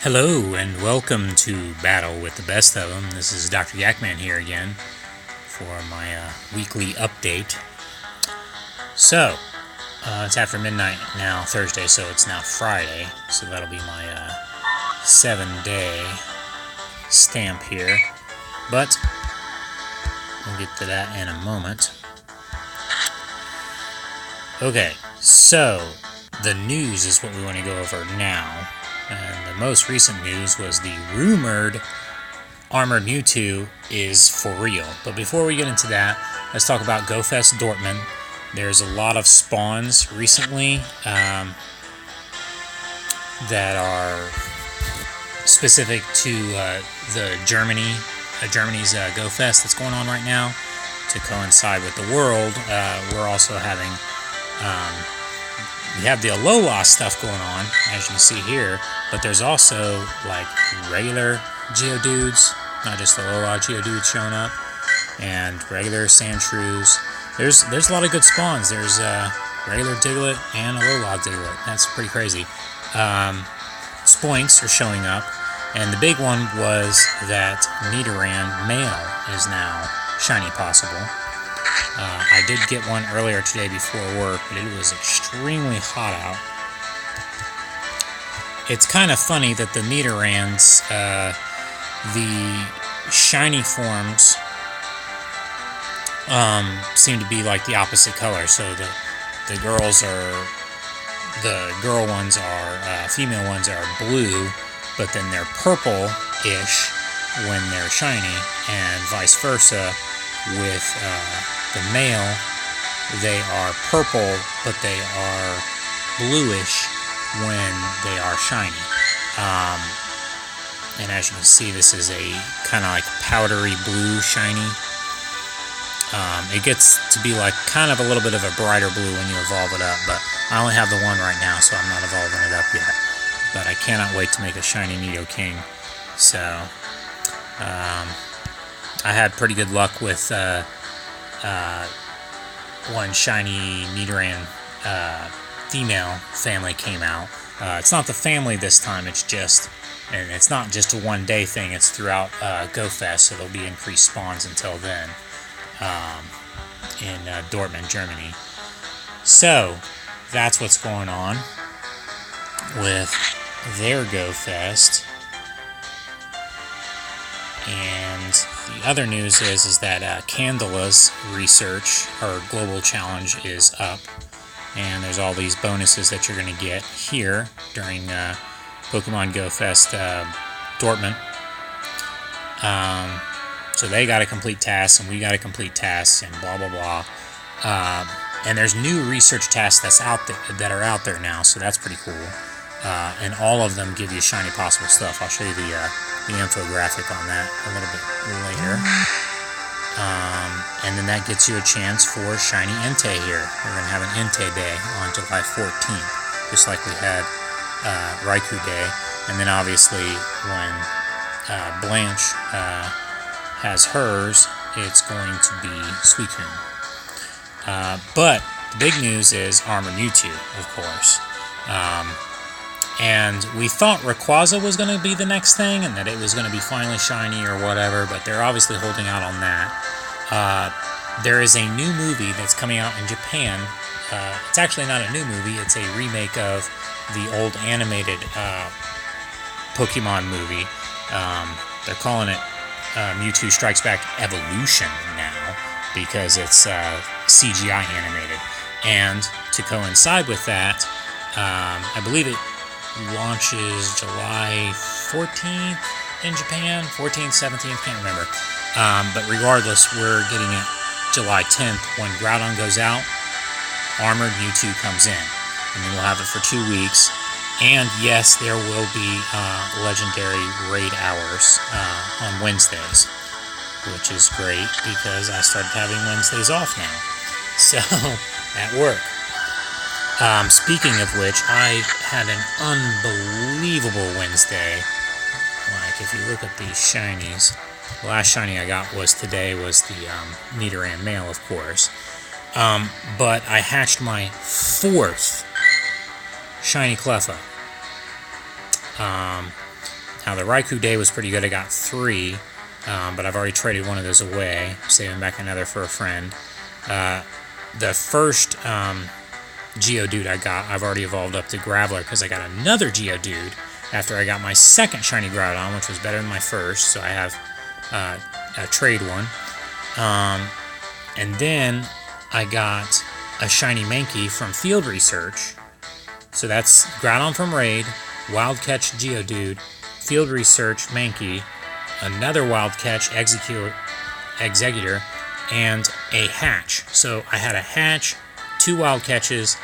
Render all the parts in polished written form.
Hello and welcome to Battle with the Best of Them. This is Dr. Yakman here again for my weekly update. So, it's after midnight now, Thursday, so it's now Friday. So that'll be my 7-day stamp here. But we'll get to that in a moment. Okay, so the news is what we want to go over now. And the most recent news was the rumored Armored MewTwo is for real. But before we get into that, let's talk about GoFest Dortmund. There's a lot of spawns recently that are specific to the Germany's GoFest that's going on right now. To coincide with the world, we're also having we have the Alola stuff going on, as you can see here, but there's also like regular Geodudes, not just Alola Geodudes showing up, and regular Sandshrews. There's a lot of good spawns. There's regular Diglett and Alola Diglett. That's pretty crazy. Spoinks are showing up, and the big one was that Nidoran male is now shiny possible. I did get one earlier today before work, but it was extremely hot out. It's kind of funny that the Nidorans, the shiny forms, seem to be like the opposite color. So the girl ones are, female ones are blue, but then they're purple-ish when they're shiny, and vice versa with the male. They are purple, but they are bluish when they are shiny. And as you can see, this is a kind of like powdery blue shiny. It gets to be like kind of a little bit of a brighter blue when you evolve it up, but I only have the one right now, so I'm not evolving it up yet. But I cannot wait to make a shiny Nidoking. So, I had pretty good luck with one shiny Nidoran female family came out. It's not the family this time, and it's not just a one-day thing, it's throughout GoFest, so there'll be increased spawns until then in Dortmund, Germany. So, that's what's going on with their GoFest. And the other news is that Candela's research, her global challenge, is up. And there's all these bonuses that you're going to get here during Pokemon GoFest Dortmund. So they got to complete tasks, and we got to complete tasks, and blah, blah, blah. And there's new research tasks that are out there now, so that's pretty cool. And all of them give you shiny possible stuff. I'll show you the infographic on that a little bit later. And then that gets you a chance for shiny Entei here. We're going to have an Entei Day on July 14th, just like we had Raikou Day. And then obviously when Blanche has hers, it's going to be Suicune. But the big news is Armored MewTwo, of course. And we thought Rayquaza was going to be the next thing, and that it was going to be finally shiny or whatever, but they're obviously holding out on that. There is a new movie that's coming out in Japan. It's actually not a new movie, it's a remake of the old animated Pokemon movie. They're calling it Mewtwo Strikes Back Evolution now, because it's CGI animated. And to coincide with that, I believe it launches July 14th in Japan, 14th, 17th, can't remember. But regardless, we're getting it July 10th when Groudon goes out, Armored MewTwo comes in, and then we'll have it for 2 weeks. And yes, there will be legendary raid hours on Wednesdays, which is great because I started having Wednesdays off now. So, at work. Speaking of which, I had an unbelievable Wednesday. Like, if you look at these shinies, the last shiny I got today was the Nidoran male, of course. But I hatched my 4th shiny Cleffa. Now, the Raikou Day was pretty good. I got 3, but I've already traded one of those away, saving back another for a friend. The first Geodude I got, I've already evolved up to Graveler because I got another Geodude after I got my second shiny Groudon, which was better than my first, so I have a trade one. And then I got a shiny Mankey from Field Research. So that's Groudon from Raid, Wild Catch Geodude, Field Research Mankey, another Wild Catch Executor, and a Hatch. So I had a Hatch, 2 Wild Catches,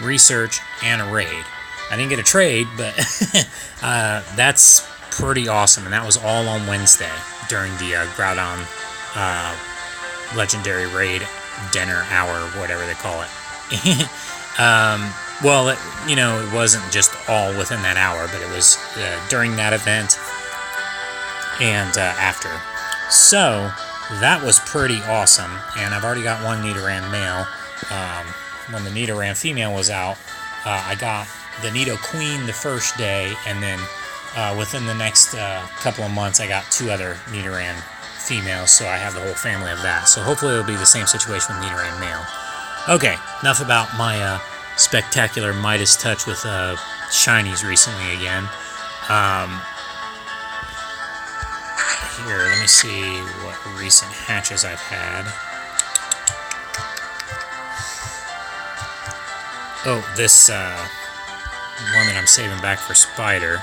Research, and a Raid. I didn't get a trade, but that's pretty awesome. And that was all on Wednesday during the Groudon Legendary Raid dinner hour, whatever they call it. Well, it wasn't just all within that hour, but it was during that event and after. So that was pretty awesome, and I've already got one Nidoran male. When the Nidoran female was out, I got the Nidoqueen the first day, and then within the next couple of months, I got 2 other Nidoran females, so I have the whole family of that. So hopefully it'll be the same situation with Nidoran male. Okay, enough about my spectacular Midas touch with shinies recently again. Here, let me see what recent hatches I've had. Oh, this one that I'm saving back for Spider,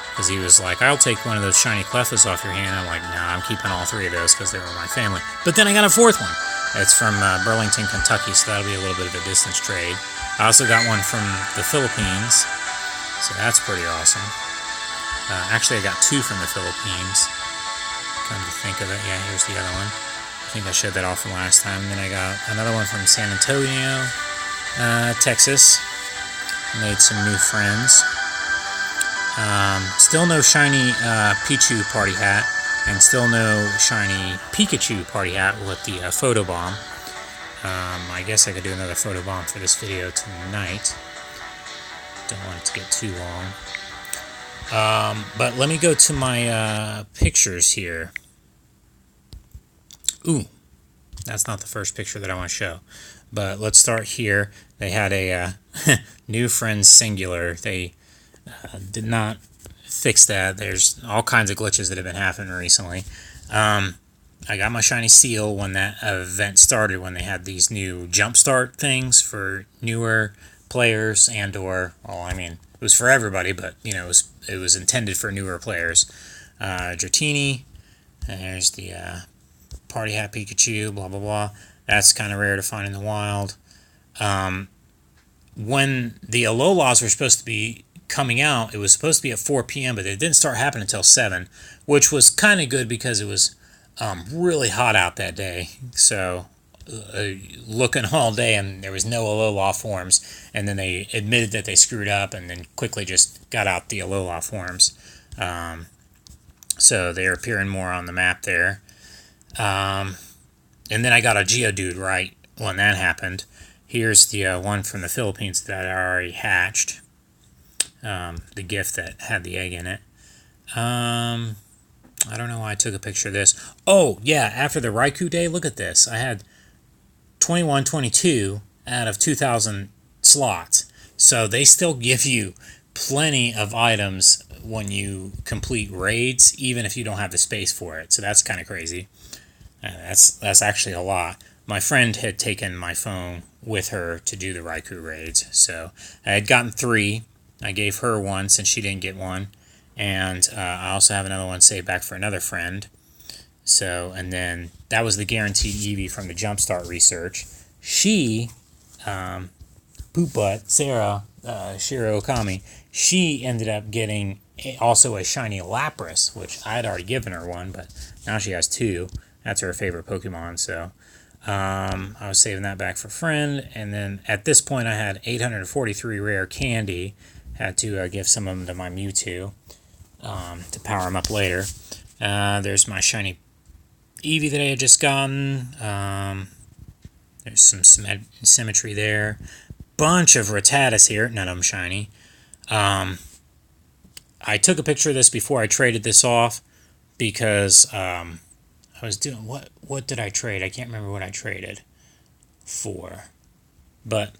because he was like, I'll take one of those shiny Clefas off your hand. I'm like, nah, I'm keeping all 3 of those because they were my family. But then I got a 4th one. It's from Burlington, Kentucky, so that'll be a little bit of a distance trade. I also got one from the Philippines, so that's pretty awesome. Actually, I got 2 from the Philippines. Come to think of it, yeah, here's the other one. I think I showed that off from last time. And then I got another one from San Antonio, Texas. Made some new friends. Still no shiny Pichu party hat, and still no shiny Pikachu party hat with the photobomb. I guess I could do another photobomb for this video tonight. Don't want it to get too long. But let me go to my pictures here. Ooh, that's not the first picture that I want to show. But let's start here. They had a new friends singular. They did not fix that. There's all kinds of glitches that have been happening recently. I got my shiny Seal when that event started, when they had these new jumpstart things for newer players and/or, well, I mean, it was for everybody, but it was intended for newer players. Dratini, and there's the Party Hat Pikachu, blah blah blah. That's kind of rare to find in the wild. When the Alolas were supposed to be coming out, it was supposed to be at 4 p.m., but it didn't start happening until 7, which was kind of good because it was really hot out that day. So looking all day, and there was no Alola forms, and then they admitted that they screwed up and then quickly just got out the Alola forms. So they're appearing more on the map there. And then I got a Geodude right when that happened. Here's the one from the Philippines that I already hatched. The gift that had the egg in it. I don't know why I took a picture of this. Oh, yeah, after the Raikou Day, look at this. I had 2122 out of 2,000 slots. So they still give you plenty of items when you complete raids, even if you don't have the space for it. So that's kind of crazy. That's actually a lot. My friend had taken my phone with her to do the Raikou raids. So I had gotten 3. I gave her one since she didn't get one. And I also have another one saved back for another friend. So, and then that was the guaranteed Eevee from the Jumpstart research. She, Poop Butt, Sarah, Shiro Okami, she ended up getting also a shiny Lapras, which I had already given her one, but now she has 2. That's her favorite Pokemon, so I was saving that back for friend. And then at this point I had 843 rare candy. Had to give some of them to my Mewtwo to power him up later. There's my shiny Eevee that I had just gotten. There's some symmetry there. Bunch of Rattatas here, none of them shiny. I took a picture of this before I traded this off because I was doing what did I trade? I can't remember what I traded for, but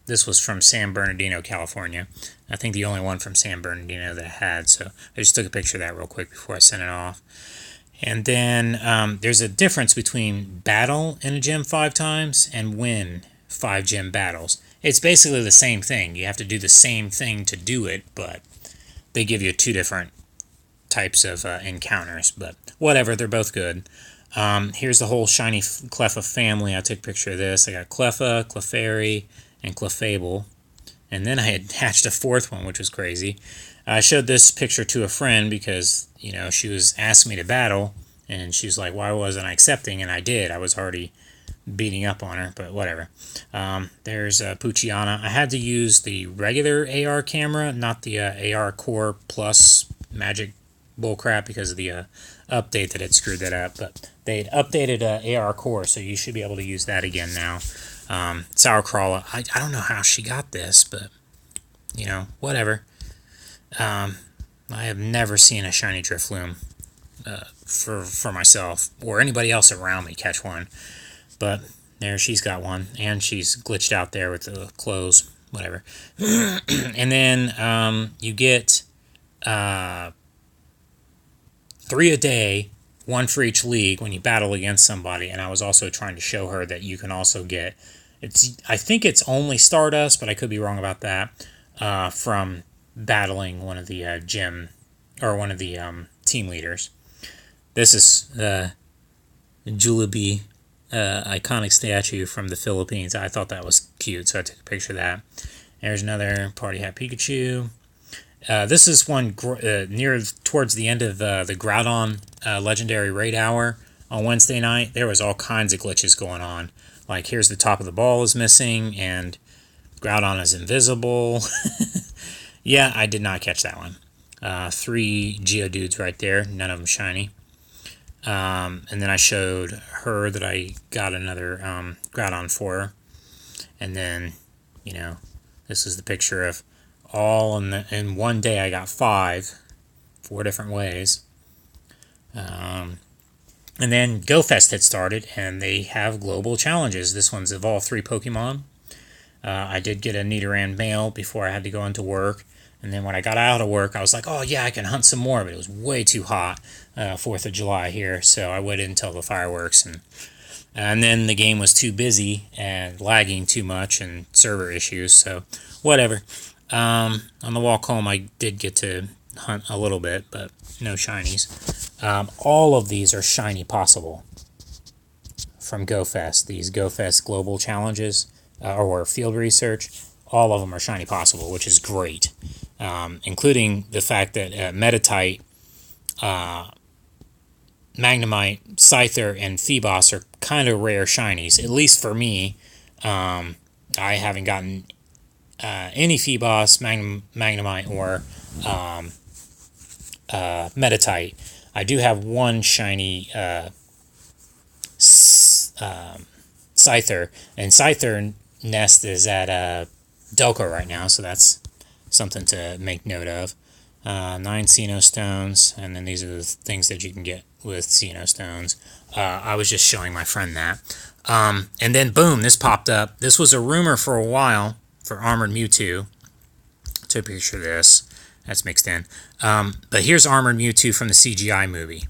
this was from San Bernardino, California. I think the only one from San Bernardino that I had, so I just took a picture of that real quick before I sent it off. And then there's a difference between battle in a gym 5 times and win 5 gym battles. It's basically the same thing. You have to do the same thing to do it, but they give you 2 different types of encounters. But whatever, they're both good. Here's the whole shiny Cleffa family. I took a picture of this. I got Cleffa, Clefairy, and Clefable. And then I had hatched a 4th one, which was crazy. I showed this picture to a friend because, you know, she was asking me to battle, and she was like, why wasn't I accepting? And I did. I was already beating up on her, but whatever. There's Poochyena. I had to use the regular AR camera, not the AR Core Plus Magic bullcrap because of the update that had screwed that up. But they had updated AR Core, so you should be able to use that again now. Sourcrawler, I don't know how she got this, but, you know, whatever. I have never seen a shiny Drifloon for myself or anybody else around me catch one. But there, she's got one, and she's glitched out there with the clothes, whatever. And then you get 3 a day, 1 for each league when you battle against somebody. And I was also trying to show her that you can also get, I think it's only Stardust, but I could be wrong about that, from battling one of the gym, or one of the team leaders. This is Jollibee, iconic statue from the Philippines. I thought that was cute, so I took a picture of that. There's another Party Hat Pikachu. This is one near towards the end of the Groudon Legendary Raid Hour on Wednesday night. There was all kinds of glitches going on. Like, here's the top of the ball is missing, and Groudon is invisible. Yeah, I did not catch that one. 3 Geodudes right there, none of them shiny. And then I showed her that I got another Groudon for her. And then, you know, this is the picture of all in one day I got 4 different ways. And then GoFest had started, and they have global challenges. This one's Evolve 3 Pokemon. I did get a Nidoran mail before I had to go into work. And then when I got out of work, I was like, oh, yeah, I can hunt some more. But it was way too hot, 4th of July here. So I waited until the fireworks. And then the game was too busy and lagging too much and server issues. So whatever. On the walk home, I did get to hunt a little bit, but no shinies. All of these are shiny possible from GoFest. These GoFest global challenges or field research, all of them are shiny possible, which is great. Including the fact that Metatite, Magnemite, Scyther, and Phoebos are kind of rare shinies, at least for me. I haven't gotten any Phoebos, Magnemite, or Metatite. I do have one shiny Scyther, and Scyther nest is at Delco right now, so that's something to make note of. 9 Xeno Stones, and then these are the things that you can get with Xeno Stones. I was just showing my friend that. And then, boom, this popped up. This was a rumor for a while for Armored Mewtwo. Took a picture of this. That's mixed in. But here's Armored Mewtwo from the CGI movie.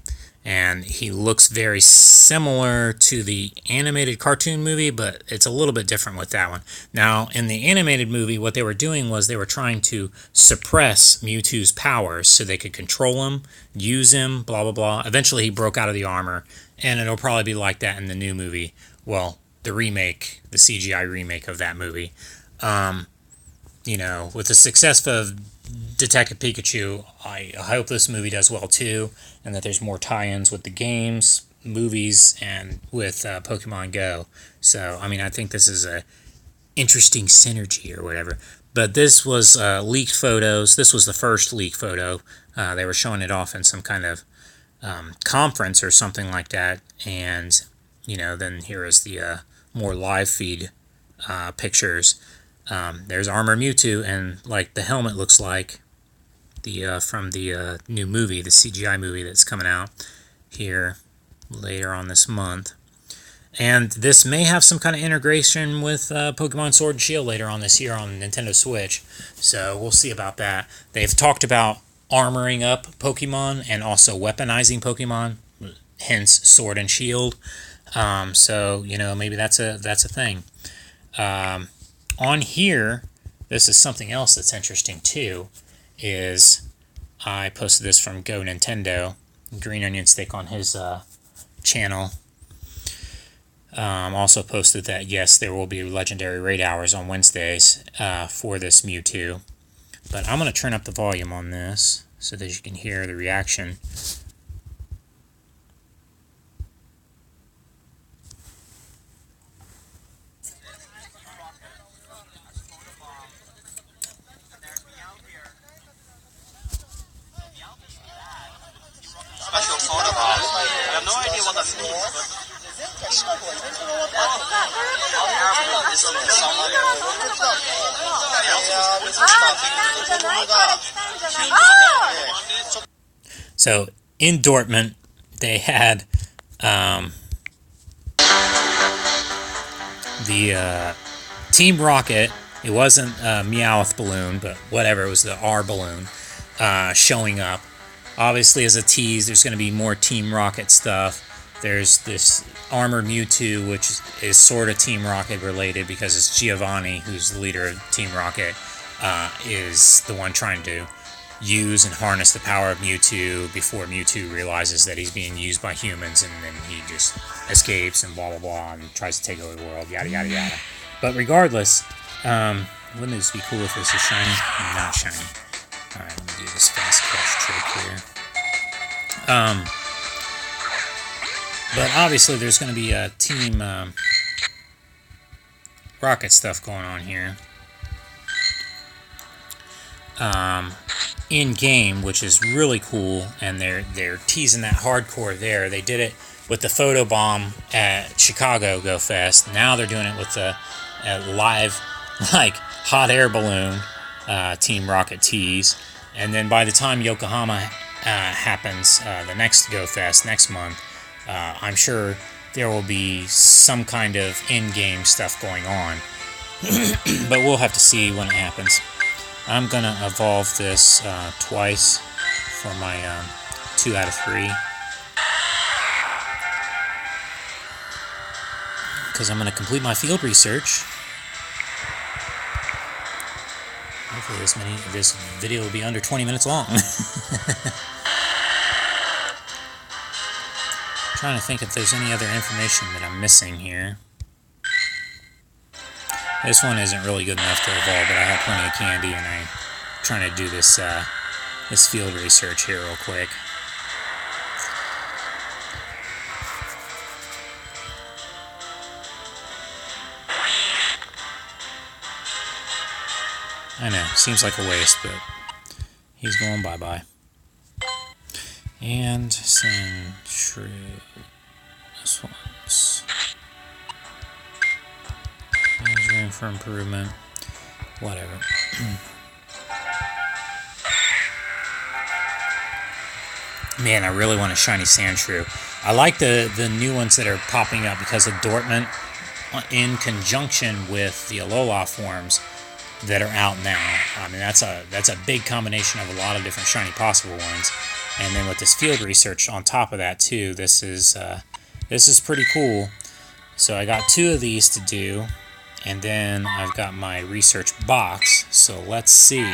And he looks very similar to the animated cartoon movie, but it's a little bit different with that one. Now, in the animated movie, what they were doing was they were trying to suppress Mewtwo's powers so they could control him, use him, blah, blah, blah. Eventually, he broke out of the armor, and it'll probably be like that in the new movie. Well, the remake, the CGI remake of that movie. You know, with the success of Detective Pikachu, I hope this movie does well too, and that there's more tie-ins with the games, movies, and with Pokemon Go. So, I mean, I think this is a interesting synergy or whatever. But this was leaked photos. This was the first leaked photo. They were showing it off in some kind of conference or something like that. And, you know, then here is the more live feed pictures. There's Armor Mewtwo, and like the helmet looks like from the new movie, the CGI movie that's coming out here later on this month. And this may have some kind of integration with Pokemon Sword and Shield later on this year on Nintendo Switch. So we'll see about that. They've talked about armoring up Pokemon and also weaponizing Pokemon, hence Sword and Shield. So, you know, maybe that's a thing. On here, this is something else that's interesting too, is I posted this from Go Nintendo, Green Onion Steak on his channel. Also posted that, yes, there will be legendary raid hours on Wednesdays for this Mewtwo. But I'm going to turn up the volume on this so that you can hear the reaction. Special photo bomb. I have no idea what that means, but... So in Dortmund, they had the Team Rocket. It wasn't a Meowth balloon, but whatever, it was the R balloon showing up. Obviously, as a tease, there's going to be more Team Rocket stuff. There's this Armored Mewtwo, which is sort of Team Rocket related because it's Giovanni, who's the leader of Team Rocket, is the one trying to use and harness the power of Mewtwo before Mewtwo realizes that he's being used by humans, and then he just escapes and blah blah blah and tries to take over the world, yada yada yada. But regardless, wouldn't this be cool if this is shiny? Not shiny. Alright, let me do this fast catch trick here. But obviously there's going to be Team Rocket stuff going on here. In-game, which is really cool, and they're teasing that hardcore there. They did it with the photo bomb at Chicago Go Fest. Now they're doing it with the live, like, hot air balloon Team Rocket tease. And then by the time Yokohama happens, the next Go Fest next month, I'm sure there will be some kind of in-game stuff going on. But we'll have to see when it happens. I'm going to evolve this twice for my 2 out of 3. Because I'm going to complete my field research. Hopefully this video will be under 20 minutes long. Trying to think if there's any other information that I'm missing here. This one isn't really good enough to evolve, but I have plenty of candy, and I'm trying to do this this field research here real quick. I know, seems like a waste, but he's going bye-bye. And send true. This one's... There's room for improvement. Whatever. Man, I really want a shiny Sandshrew. I like the new ones that are popping up because of Dortmund in conjunction with the Alola forms that are out now. I mean, that's a big combination of a lot of different shiny possible ones. And then with this field research on top of that too, this is pretty cool. So I got 2 of these to do. And then I've got my research box, so let's see.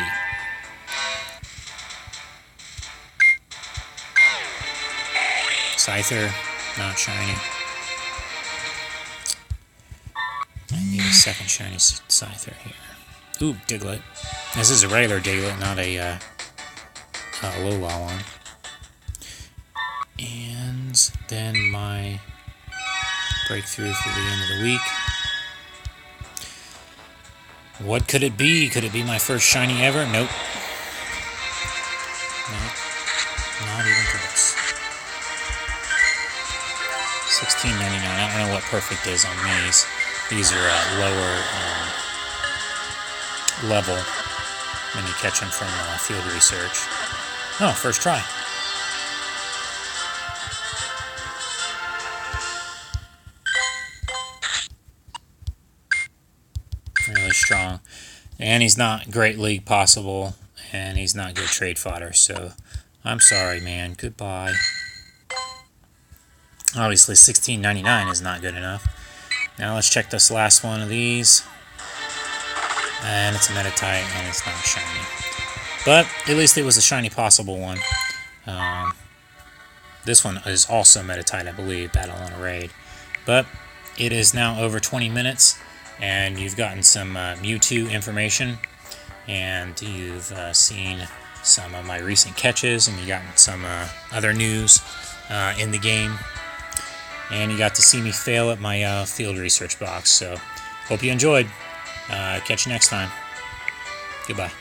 Scyther, not shiny. I need a second shiny Scyther here. Ooh, Diglett. This is a regular Diglett, not a Alola one. And then my breakthrough for the end of the week. What could it be? Could it be my first shiny ever? Nope. Nope. Not even close. $16.99. I don't know what perfect is on these. These are lower level when you catch them from field research. Oh, first try. Really strong. And he's not great league possible, and he's not good trade fodder, so I'm sorry, man. Goodbye. Obviously, $16.99 is not good enough. Now let's check this last one of these. And it's a Meditite, and it's not shiny. But at least it was a shiny possible one. This one is also Meditite, I believe, Battle on a Raid. But it is now over 20 minutes, and you've gotten some MewTwo information, and you've seen some of my recent catches, and you gotten some other news in the game. And you got to see me fail at my field research box. So, hope you enjoyed. Catch you next time. Goodbye.